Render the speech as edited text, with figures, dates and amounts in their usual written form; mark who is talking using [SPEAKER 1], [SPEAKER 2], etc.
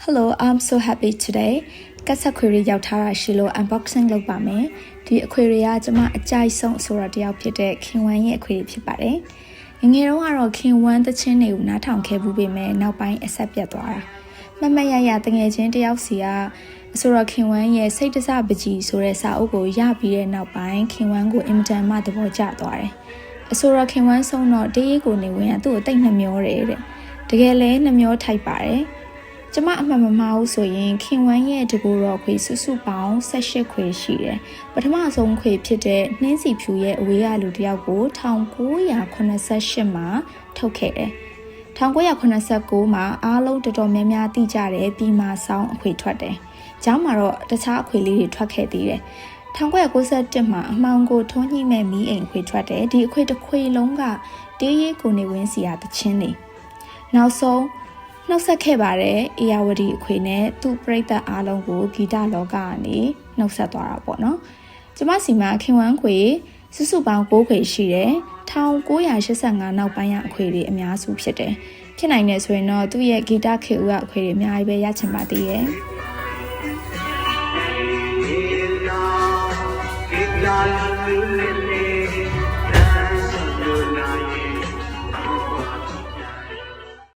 [SPEAKER 1] Hello, I'm so happy today. ကတ်ဆက်ခွေရီရောက်ထားတာရှိလို့ unboxing လုပ်ပါမယ်။ဒီအခွေရီကကျွန်မအကြိုက်ဆုံးဆိုတော့တယောက်ဖြစ်တဲ့ခင်ဝမ်းရဲ့အခွေရီဖြစ်ပါတယ်။ငယ်တုန်းကတော့ခင်ဝမ်းသချင်းတွေကိုနားထောင်ခဲ့ဘူးပေမဲ့နောက်ပိုင်းအဆက်ပြတ်သွားတာ။မမရရတငယ်ချင်းတယောက်စီကဆိုတော့ခင်ဝမ်းရဲ့စိတ်တစပကြီးဆိုတဲ့စာအုပ်ကိုရပြီးတဲ့နောက်ပိုင်းခင်ဝမ်းကိုအင်မတန်မှသဘောကျသွားတယ်။အဆိုတော့ခင်ဝမ်းဆုံးတော့တေးရီကိုနေဝင်ကသူ့ကိုတိတ်နှမျောတယ်တဲ့။တကယ်လဲနှမျောထိုက်ပါတယ်။ကျမအမှန်မမှားဘူးဆိုရင်ခင်ဝမ်းရဲ့တကူတော်ခွေစုပေါင်း18ခွေရှိတယ်။ပထမဆုံးခွေဖြစ်တဲ့နှင်းစီဖြူရဲ့အဝေးရလူတယောက်ကို1988မှာထုတ်ခဲ့တယ်။1989မှာအားလုံးတော်တော်များများသိကြတဲ့ပြည်မာဆောင်အခွေထွက်တယ်။ကျောင်းမှာတော့တခြားအခွေလေးတွေထွက်ခဲ့သေးတယ်။1991မှာအမှောင်ကိုထုံးညှိမဲ့မီးအိမ်ခွေထွက်တယ်။ဒီအခွေတစ်ခွေလုံးကတေးရီကိုနေဝင်းစီရတချင်းနေ။နောက်ဆုံးနှုတ်ဆက်ခဲ့ပါတယ်အေယာဝတီအခွေနဲ့သူ့ပရိသတ်အားလုံးကိုဂီတလောကကနေနှုတ်ဆက်သွားတာပေါ့နော်ကျမစီမှာခင်ဝမ်းခွေစုပေါင်း6ခွေရှိတယ်1985နောက်ပိုင်းအခွေတွေအများစုဖြစ်တယ်ဖြစ်နိုင်တယ်ဆိုရင်တော့သူ့ရဲ့ဂီတခေတ်ဦးအခွေတွေအများကြီးပဲရချင်ပါသေးရဲ့